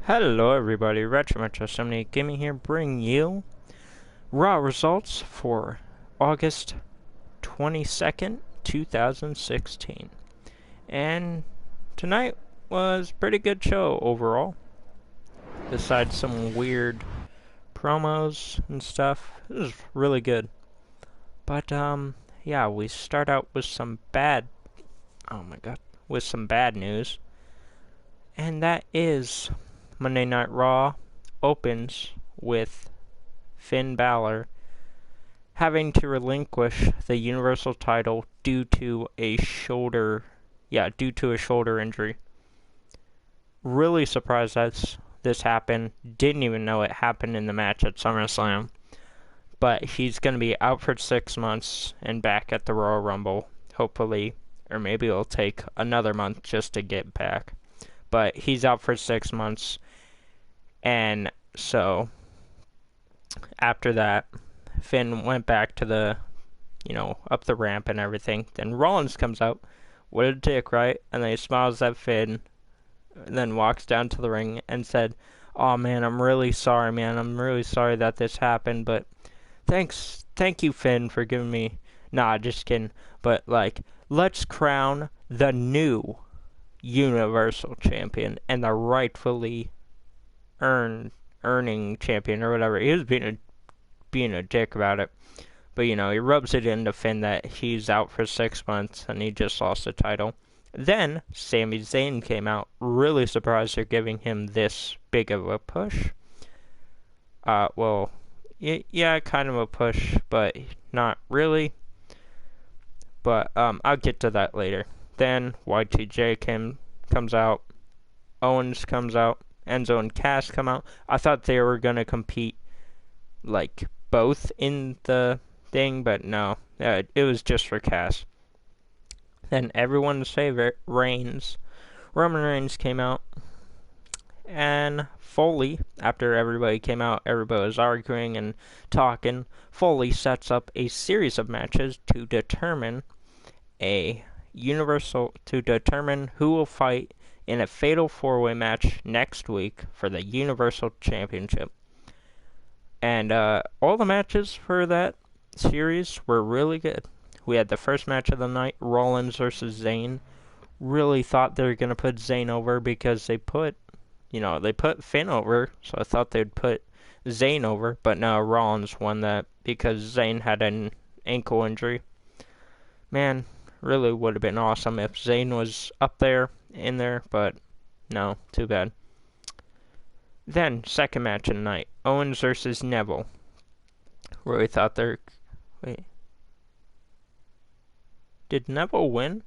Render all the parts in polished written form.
Hello everybody, Retro Gaming here, bringing you Raw results for August 22nd, 2016. And tonight was a pretty good show overall. Besides some weird promos and stuff, it was really good. But yeah, we start out with some bad news. And that is Monday Night Raw opens with Finn Balor having to relinquish the Universal title due to a shoulder injury. Really surprised that this happened. Didn't even know it happened in the match at SummerSlam. But he's going to be out for 6 months and back at the Royal Rumble, hopefully. Or maybe it'll take another month just to get back. But he's out for 6 months. And so, after that, Finn went back to the, up the ramp and everything. Then Rollins comes out with a dick, right? And then he smiles at Finn, and then walks down to the ring and said, "Oh man, I'm really sorry, man. I'm really sorry that this happened, but thank you, Finn, for giving me." Nah, just kidding. But let's crown the new Universal Champion and the rightfully earning champion or whatever. He was being a dick about it. But he rubs it into Finn that he's out for 6 months and he just lost the title. Then Sami Zayn came out. Really surprised they're giving him this big of a push. Yeah, kind of a push, but not really. But I'll get to that later. Then Y2J comes out. Owens comes out. Enzo and Cass come out. I thought they were going to compete, both in the thing, but no. It was just for Cass. Then everyone's favorite, Reigns. Roman Reigns came out. And Foley, after everybody came out, everybody was arguing and talking. Foley sets up a series of matches to determine who will fight in a fatal four-way match next week for the Universal Championship. And all the matches for that series were really good. We had the first match of the night, Rollins versus Zayn. Really thought they were going to put Zayn over because they put Finn over, so I thought they'd put Zayn over, but no, Rollins won that because Zayn had an ankle injury. Man, really would have been awesome if Zayn was in there, but no, too bad. Then, second match of the night, Owens versus Neville. Really thought wait. Did Neville win?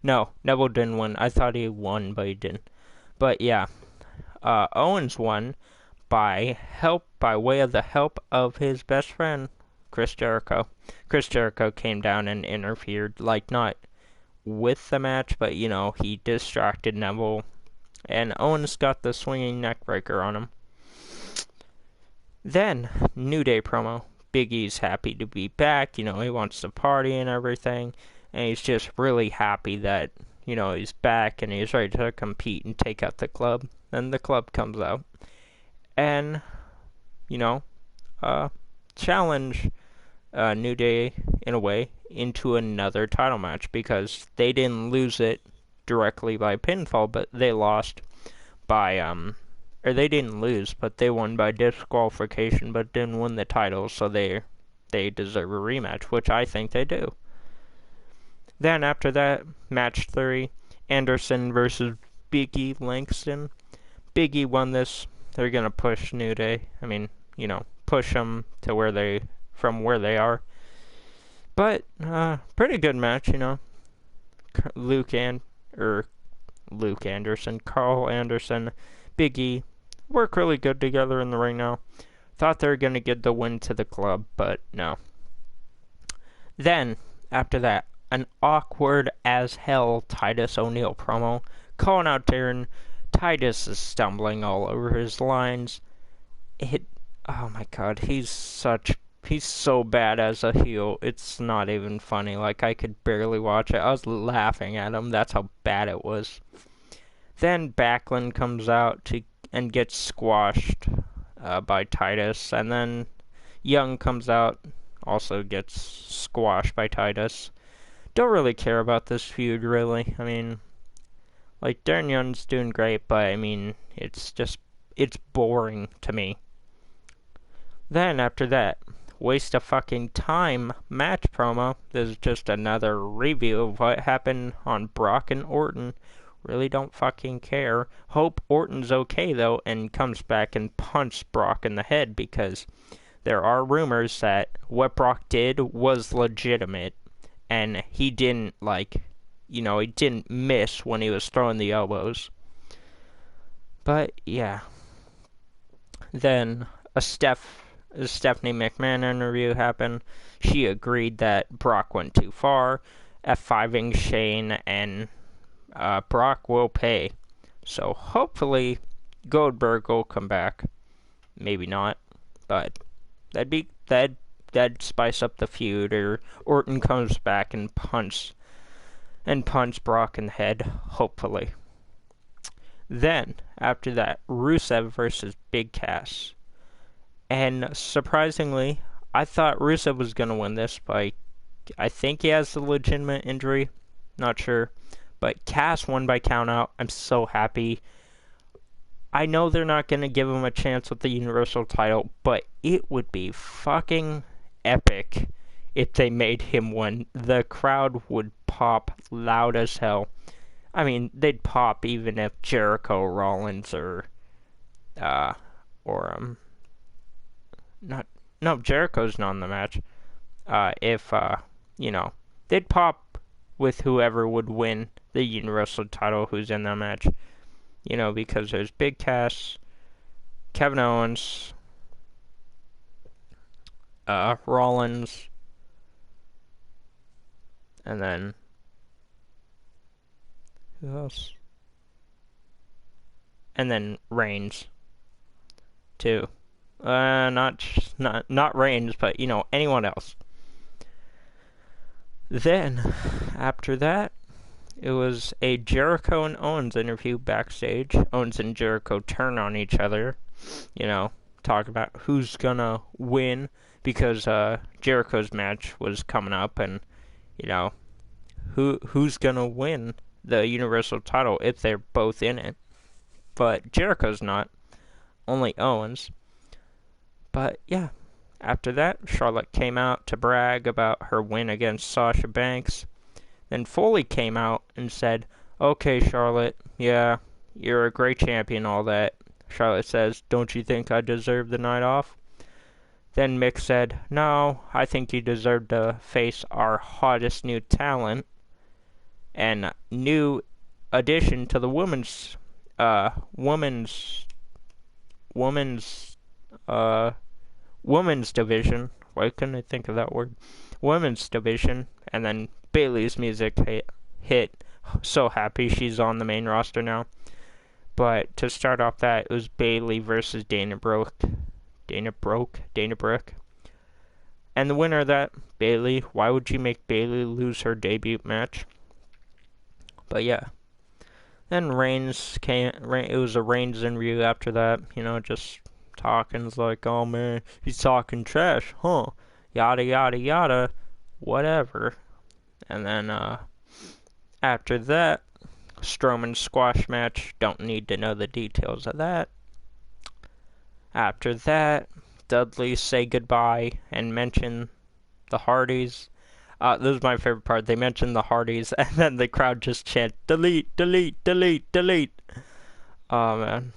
No, Neville didn't win. I thought he won, but he didn't. But yeah, Owens won by way of the help of his best friend, Chris Jericho. Chris Jericho came down and interfered, not with the match, but he distracted Neville, and Owens got the swinging neckbreaker on him. Then, New Day promo. Big E's happy to be back, he wants to party and everything, and he's just really happy that, he's back and he's ready to compete and take out the club. Then the club comes out and, challenge New Day, in a way, into another title match because they didn't lose it directly by pinfall, but they lost by, or they didn't lose, but they won by disqualification, but didn't win the title, so they deserve a rematch, which I think they do. Then after that, match 3, Anderson versus Big E Langston. Big E won this. They're gonna push New Day. Push them to where they are. But pretty good match, Luke Anderson, Carl Anderson, Big E work really good together in the ring now. Thought they were gonna get the win to the club, but no. Then after that, an awkward as hell Titus O'Neil promo, calling out Darren. Titus is stumbling all over his lines. Oh my god, he's so bad as a heel, it's not even funny. I could barely watch it. I was laughing at him, that's how bad it was. Then Backlund comes out and gets squashed by Titus, and then Young comes out, also gets squashed by Titus. Don't really care about this feud, really. I mean, like, Darren Young's doing great, but I mean, it's boring to me. Then, after that, waste of fucking time match promo. This is just another review of what happened on Brock and Orton. Really don't fucking care. Hope Orton's okay, though, and comes back and punches Brock in the head, because there are rumors that what Brock did was legitimate, and he didn't, he didn't miss when he was throwing the elbows. But, yeah. Then, a Stephanie McMahon interview happened. She agreed that Brock went too far, F5ing Shane, and Brock will pay. So hopefully Goldberg will come back. Maybe not, but that'd spice up the feud. Or Orton comes back and punch Brock in the head. Hopefully. Then after that, Rusev versus Big Cass. And surprisingly, I thought Rusev was going to win this, but I think he has a legitimate injury. Not sure. But Cass won by countout. I'm so happy. I know they're not going to give him a chance with the Universal title, but it would be fucking epic if they made him win. The crowd would pop loud as hell. I mean, they'd pop even if Jericho, Rollins, Jericho's not in the match. They'd pop with whoever would win the Universal title who's in that match. Because there's Big Cass, Kevin Owens, Rollins, and then who else? And then Reigns, too. Not Reigns, but anyone else. Then, after that, it was a Jericho and Owens interview backstage. Owens and Jericho turn on each other, talk about who's gonna win, because Jericho's match was coming up, and who's gonna win the Universal title if they're both in it. But Jericho's not, only Owens. But yeah, after that, Charlotte came out to brag about her win against Sasha Banks. Then Foley came out and said, "Okay, Charlotte, yeah, you're a great champion, all that." Charlotte says, "Don't you think I deserve the night off?" Then Mick said, "No, I think you deserve to face our hottest new talent and new addition to the women's division." Why couldn't I think of that word? Women's division. And then Bayley's music hit. So happy she's on the main roster now. But to start off that, it was Bayley versus Dana Brooke. And the winner of that, Bayley. Why would you make Bayley lose her debut match? But yeah. Then Reigns came. It was a Reigns interview after that. Just talking's like, "Oh man, he's talking trash, huh? Yada yada yada, whatever." And then after that, Strowman squash match. Don't need to know the details of that. After that, Dudley say goodbye and mention the Hardys. This is my favorite part. They mentioned the Hardys, and then the crowd just chant, "Delete, delete, delete, delete." Oh man,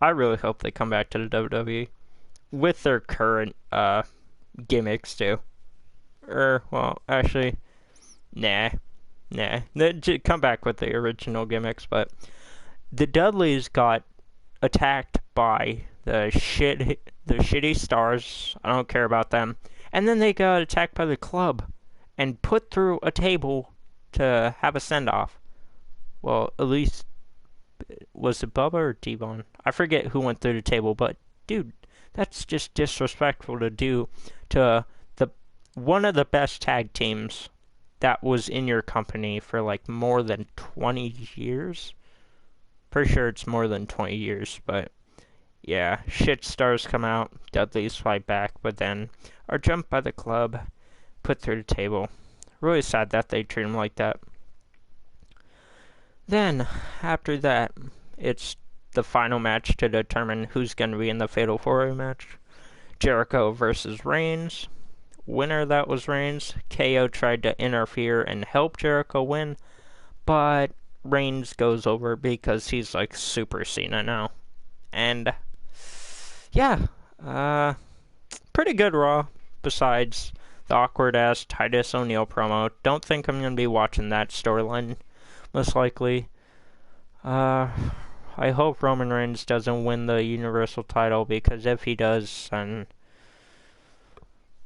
I really hope they come back to the WWE with their current gimmicks too. Actually, nah. Come back with the original gimmicks, but the Dudleys got attacked by the shitty Stars. I don't care about them. And then they got attacked by the Club and put through a table to have a send-off. Well, at least, was it Bubba or Devon? I forget who went through the table, but dude, that's just disrespectful to do to one of the best tag teams that was in your company for like more than 20 years. Pretty sure it's more than 20 years, but yeah, shit stars come out, Dudley's fight back, but then are jumped by the club, put through the table. Really sad that they treat him like that. Then, after that, it's the final match to determine who's going to be in the Fatal 4-Way match. Jericho versus Reigns. Winner, that was Reigns. KO tried to interfere and help Jericho win, but Reigns goes over because he's like Super Cena now. And yeah, pretty good Raw, besides the awkward-ass Titus O'Neil promo. Don't think I'm going to be watching that storyline, most likely. I hope Roman Reigns doesn't win the Universal title, because if he does, then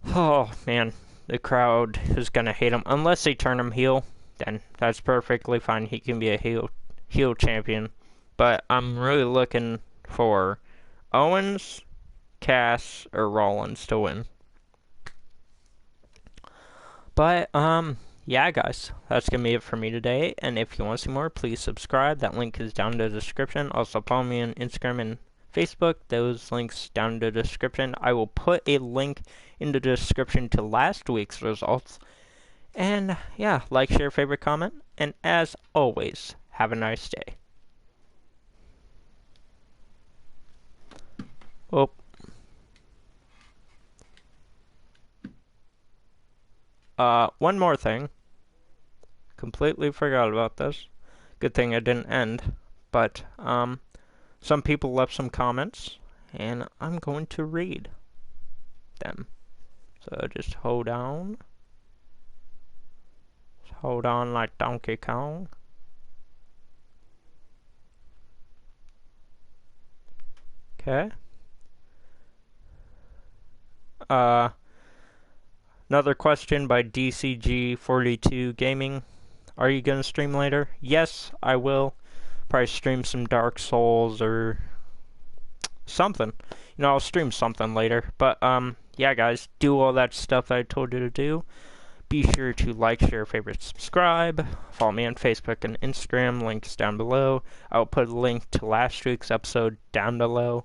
oh man, the crowd is going to hate him. Unless they turn him heel, then that's perfectly fine. He can be a heel champion. But I'm really looking for Owens, Cass, or Rollins to win. But, yeah, guys, that's going to be it for me today. And if you want to see more, please subscribe. That link is down in the description. Also, follow me on Instagram and Facebook. Those links down in the description. I will put a link in the description to last week's results. And, yeah, like, share, favorite, comment. And as always, have a nice day. Oh. One more thing. Completely forgot about this. Good thing I didn't end. But, some people left some comments, and I'm going to read them. So just hold on. Just hold on like Donkey Kong. Okay. Another question by DCG42 Gaming. Are you going to stream later? Yes, I will. Probably stream some Dark Souls or something. You know, I'll stream something later. But, yeah, guys, do all that stuff that I told you to do. Be sure to like, share, favorite, subscribe. Follow me on Facebook and Instagram. Links down below. I'll put a link to last week's episode down below.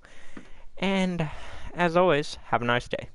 And, as always, have a nice day.